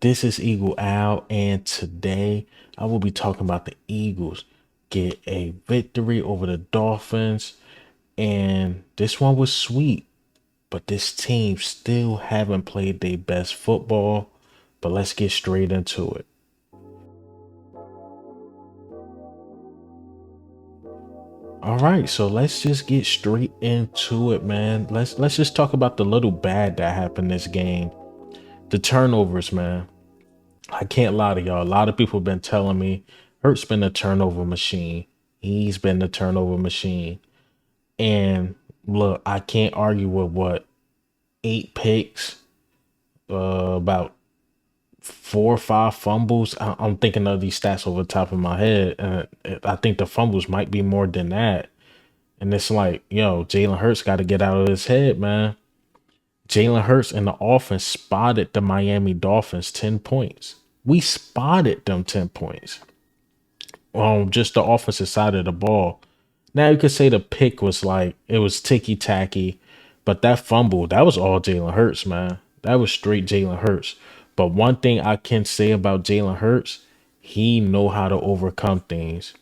This is Eagle Al, and today I will be talking about the Eagles get a victory over the Dolphins. And this one was sweet, but this team still haven't played their best football. But let's get straight into it. All right, so let's just get straight into it, man. Let's just talk about the little bad that happened this game. The turnovers, man. I can't lie to y'all. A lot of people have been telling me Hurt's been a turnover machine. He's been the turnover machine. And look, I can't argue with what 8 picks, about 4 or 5 fumbles. I'm thinking of these stats over the top of my head, and I think the fumbles might be more than that. And it's like, yo, Jalen Hurts got to get out of his head, man. Jalen Hurts and the offense spotted the Miami Dolphins 10 points. We spotted them 10 points on just the offensive side of the ball. Now you could say the pick was like it was ticky tacky, but that fumble, that was all Jalen Hurts, man. That was straight Jalen Hurts. But one thing I can say about Jalen Hurts, he know how to overcome things.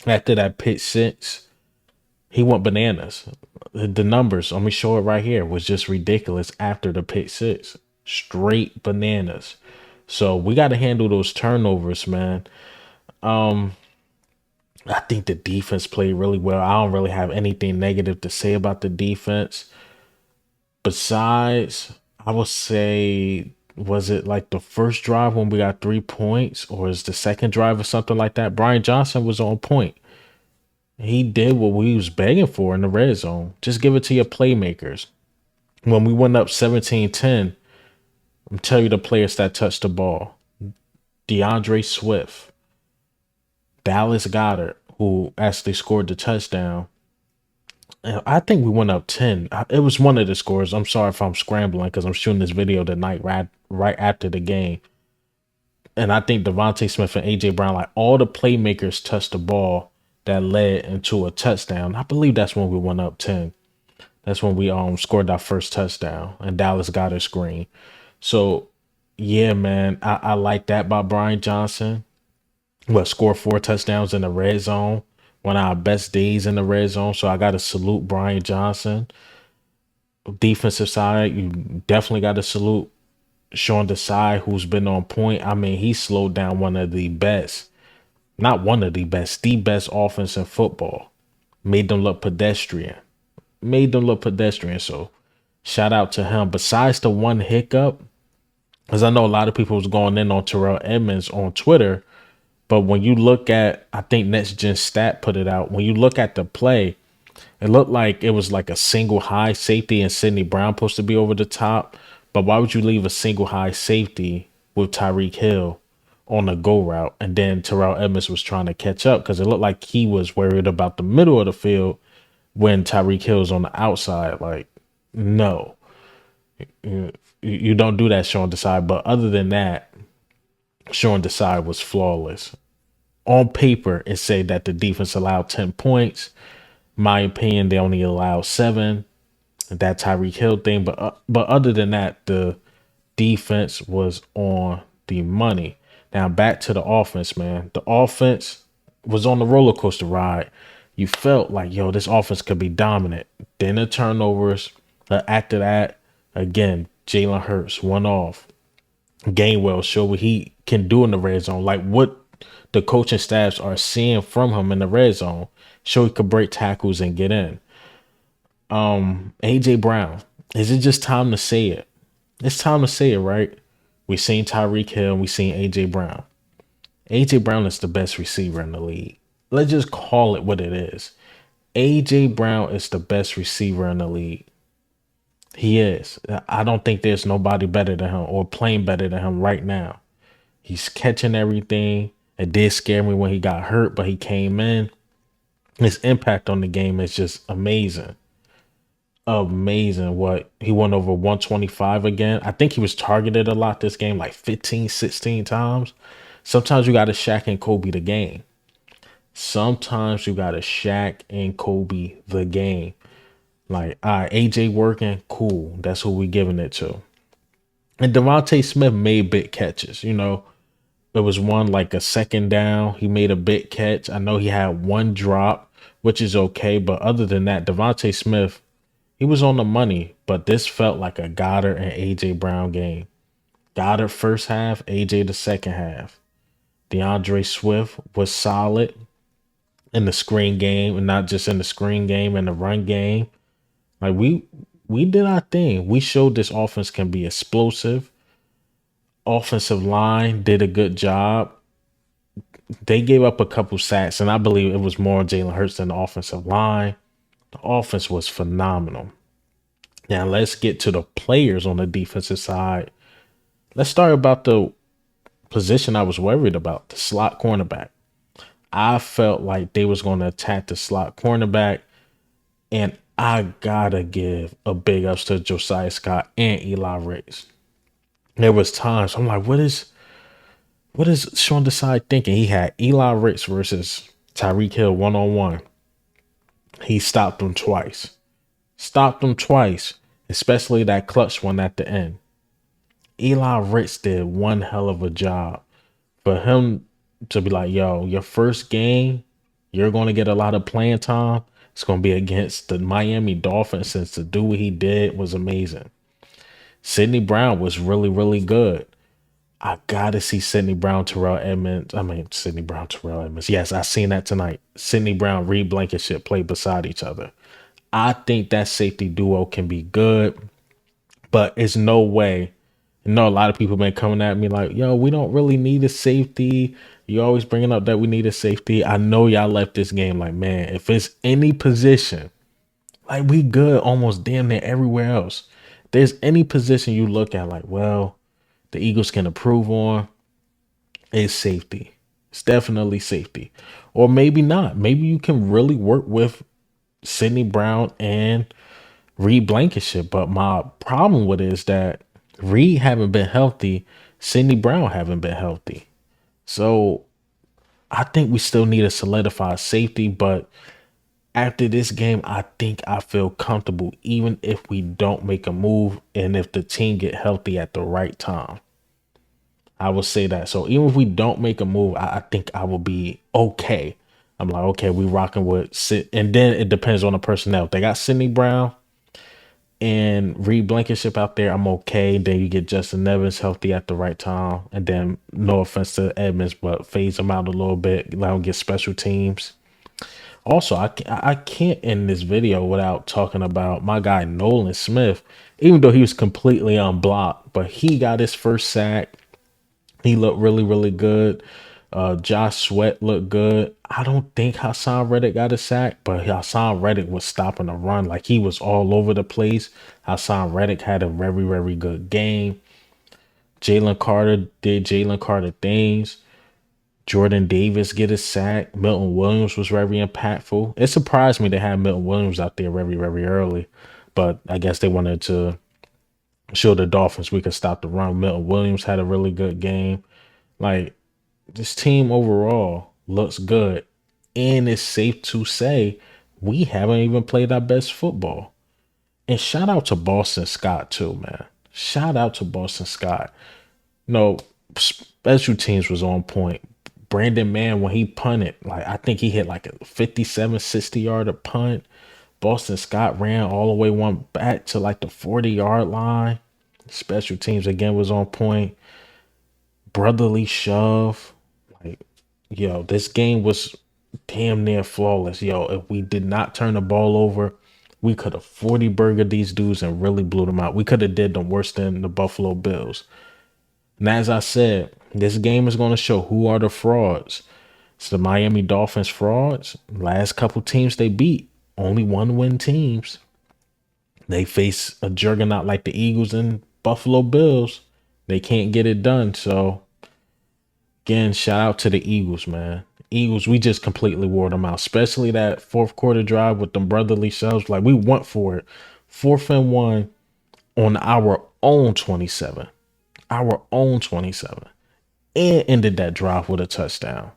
After that pick six, he went bananas. The numbers, let me show it right here, was just ridiculous after the pick six. Straight bananas. So we got to handle those turnovers, man. I think the defense played really well. I don't really have anything negative to say about the defense. Besides, I would say, was it like the first drive when we got 3 points, or is the second drive or something like that? Brian Johnson was on point. He did what we was begging for in the red zone. Just give it to your playmakers. When we went up 17-10, I'm telling you the players that touched the ball. DeAndre Swift, Dallas Goddard, who actually scored the touchdown. And I think we went up 10. It was one of the scores. I'm sorry if I'm scrambling because I'm shooting this video tonight right after the game. And I think Devontae Smith and AJ Brown, like all the playmakers touched the ball that led into a touchdown. I believe that's when we went up 10. That's when we scored our first touchdown and Dallas got a screen. So yeah, man, I like that by Brian Johnson. What, score 4 touchdowns in the red zone? One of our best days in the red zone. So I got to salute Brian Johnson. Defensive side, you definitely got to salute Sean Desai, who's been on point. I mean, he slowed down one of the best, not one of the best offense in football. Made them look pedestrian. Made them look pedestrian. So shout out to him. Besides the one hiccup, because I know a lot of people was going in on Terrell Edmonds on Twitter. But when you look at, I think Next Gen Stat put it out. When you look at the play, it looked like it was like a single high safety and Sidney Brown supposed to be over the top. But why would you leave a single high safety with Tyreek Hill on the go route? And then Terrell Edmonds was trying to catch up because it looked like he was worried about the middle of the field when Tyreek Hill's on the outside. Like, no, you don't do that, Sean Desai. But other than that, Sean Desai was flawless. On paper, it said that the defense allowed 10 points. My opinion, they only allowed 7. That Tyreek Hill thing, but other than that, the defense was on the money. Now back to the offense, man. The offense was on the roller coaster ride. You felt like, yo, this offense could be dominant. Then the turnovers. After that, again, Jalen Hurts went off. Gainwell showed what he can do in the red zone, like what the coaching staffs are seeing from him in the red zone. Show he could break tackles and get in. AJ Brown, is it just time to say it? It's time to say it, right? We seen Tyreek Hill and we seen AJ Brown. AJ Brown is the best receiver in the league. Let's just call it what it is. AJ Brown is the best receiver in the league. He is. I don't think there's nobody better than him or playing better than him right now. He's catching everything. It did scare me when he got hurt, but he came in. His impact on the game is just amazing. Amazing. What, he went over 125 again. I think he was targeted a lot this game, like 15, 16 times. Sometimes you got to Shaq and Kobe the game. Sometimes you got to Shaq and Kobe the game. Like, all right, AJ working, cool. That's who we giving it to. And Devontae Smith made big catches. There was one like a second down. He made a big catch. I know he had one drop, which is okay. But other than that, Devontae Smith, he was on the money. But this felt like a Goddard and AJ Brown game. Goddard first half, AJ the second half. DeAndre Swift was solid in the screen game, and not just in the screen game and the run game. Like we did our thing. We showed this offense can be explosive. Offensive line did a good job. They gave up a couple sacks, and I believe it was more Jalen Hurts than the offensive line. The offense was phenomenal. Now let's get to the players on the defensive side. Let's start about the position I was worried about, the slot cornerback. I felt like they was going to attack the slot cornerback, and I gotta give a big ups to Josiah Scott and Eli Ricks. There was times I'm like, what is Sean Desai thinking? He had Eli Ricks versus Tyreek Hill 1-on-1. He stopped him twice. Stopped him twice, especially that clutch one at the end. Eli Ricks did one hell of a job. For him to be like, yo, your first game, you're going to get a lot of playing time. It's going to be against the Miami Dolphins, since to do what he did was amazing. Sidney Brown was really, really good. I got to see Sidney Brown, Terrell Edmonds. Sidney Brown, Terrell Edmonds. Yes, I seen that tonight. Sidney Brown, Reed Blankenship play beside each other. I think that safety duo can be good, but it's no way. A lot of people been coming at me like, yo, we don't really need a safety. You always bringing up that we need a safety. I know y'all left this game like, man, if it's any position, like we good almost damn near everywhere else. There's any position you look at like, well, the Eagles can improve on, it's safety. It's definitely safety. Or maybe not. Maybe you can really work with Sidney Brown and Reed Blankenship. But my problem with it is that Reed haven't been healthy. Sidney Brown haven't been healthy. So I think we still need a solidified safety. But after this game, I think I feel comfortable even if we don't make a move and if the team get healthy at the right time. I will say that. So even if we don't make a move, I think I will be okay. I'm like, okay, we rocking with Sid. And then it depends on the personnel. If they got Sidney Brown and Reed Blankenship out there, I'm okay. Then you get Justin Evans healthy at the right time. And then no offense to Edmonds, but phase him out a little bit. Let him get special teams. Also, I can't end this video without talking about my guy Nolan Smith, even though he was completely unblocked, but he got his first sack. He looked really, really good. Josh Sweat looked good. I don't think Hassan Reddick got a sack, but Hassan Reddick was stopping the run. Like he was all over the place. Hassan Reddick had a very, very good game. Jalen Carter did Jalen Carter things. Jordan Davis get a sack. Milton Williams was very impactful. It surprised me they had Milton Williams out there very, very early, but I guess they wanted to show the Dolphins we could stop the run. Milton Williams had a really good game. Like, this team overall looks good. And it's safe to say we haven't even played our best football. And shout out to Boston Scott too, man. Shout out to Boston Scott. Special teams was on point. Brandon Mann, when he punted, like I think he hit like a 57, 60-yarder punt. Boston Scott ran all the way one back to like the 40-yard line. Special teams again was on point. Brotherly shove. Like, yo, this game was damn near flawless. Yo, if we did not turn the ball over, we could have 40 burgered these dudes and really blew them out. We could have did them worse than the Buffalo Bills. And as I said, this game is going to show who are the frauds. It's the Miami Dolphins frauds. Last couple teams they beat, only 1-win teams. They face a juggernaut like the Eagles and Buffalo Bills. They can't get it done. So, again, shout out to the Eagles, man. Eagles, we just completely wore them out, especially that fourth quarter drive with them brotherly shoves. Like, we went for it. 4th and 1 on our own 27. Our own 27. And ended that drive with a touchdown.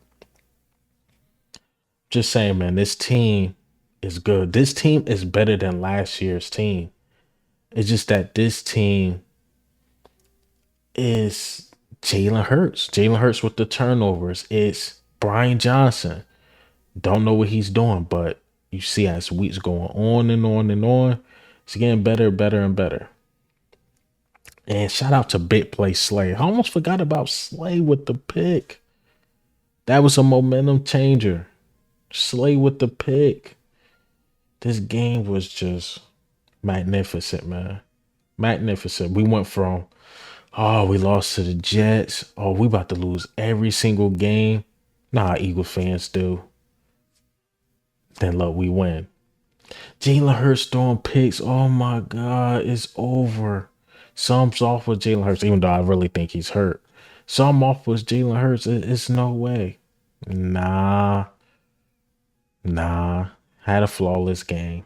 Just saying, man, this team is good. This team is better than last year's team. It's just that this team, It's Jalen Hurts. Jalen Hurts with the turnovers. It's Brian Johnson. Don't know what he's doing, but you see as weeks going on and on and on, it's getting better, better, and better. And shout out to Big Play Slay. I almost forgot about Slay with the pick. That was a momentum changer. Slay with the pick. This game was just magnificent, man. Magnificent. We went from, oh, we lost to the Jets. Oh, we about to lose every single game. Nah, Eagles fans do. Then look, we win. Jalen Hurts throwing picks. Oh my God, it's over. Something's off with Jalen Hurts, even though I really think he's hurt. Something off with Jalen Hurts. It's no way. Nah. Had a flawless game.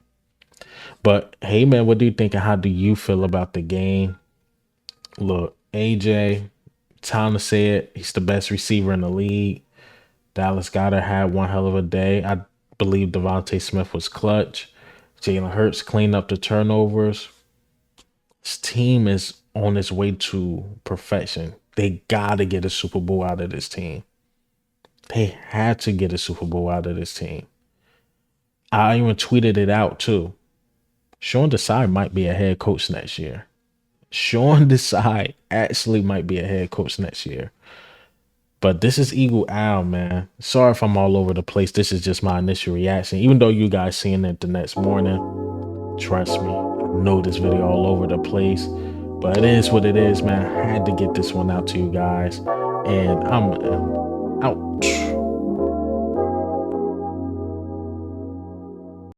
But hey, man, what do you think and how do you feel about the game? Look, AJ, time to say it. He's the best receiver in the league. Dallas Goedert had one hell of a day. I believe Devontae Smith was clutch. Jalen Hurts cleaned up the turnovers. This team is on its way to perfection. They got to get a Super Bowl out of this team. They had to get a Super Bowl out of this team. I even tweeted it out too. Sean Desai might be a head coach next year. Sean Desai actually might be a head coach next year. But this is Eagle Al, man. Sorry if I'm all over the place. This is just my initial reaction. Even though you guys seeing it the next morning, trust me, I know this video all over the place. But it is what it is, man. I had to get this one out to you guys. And I'm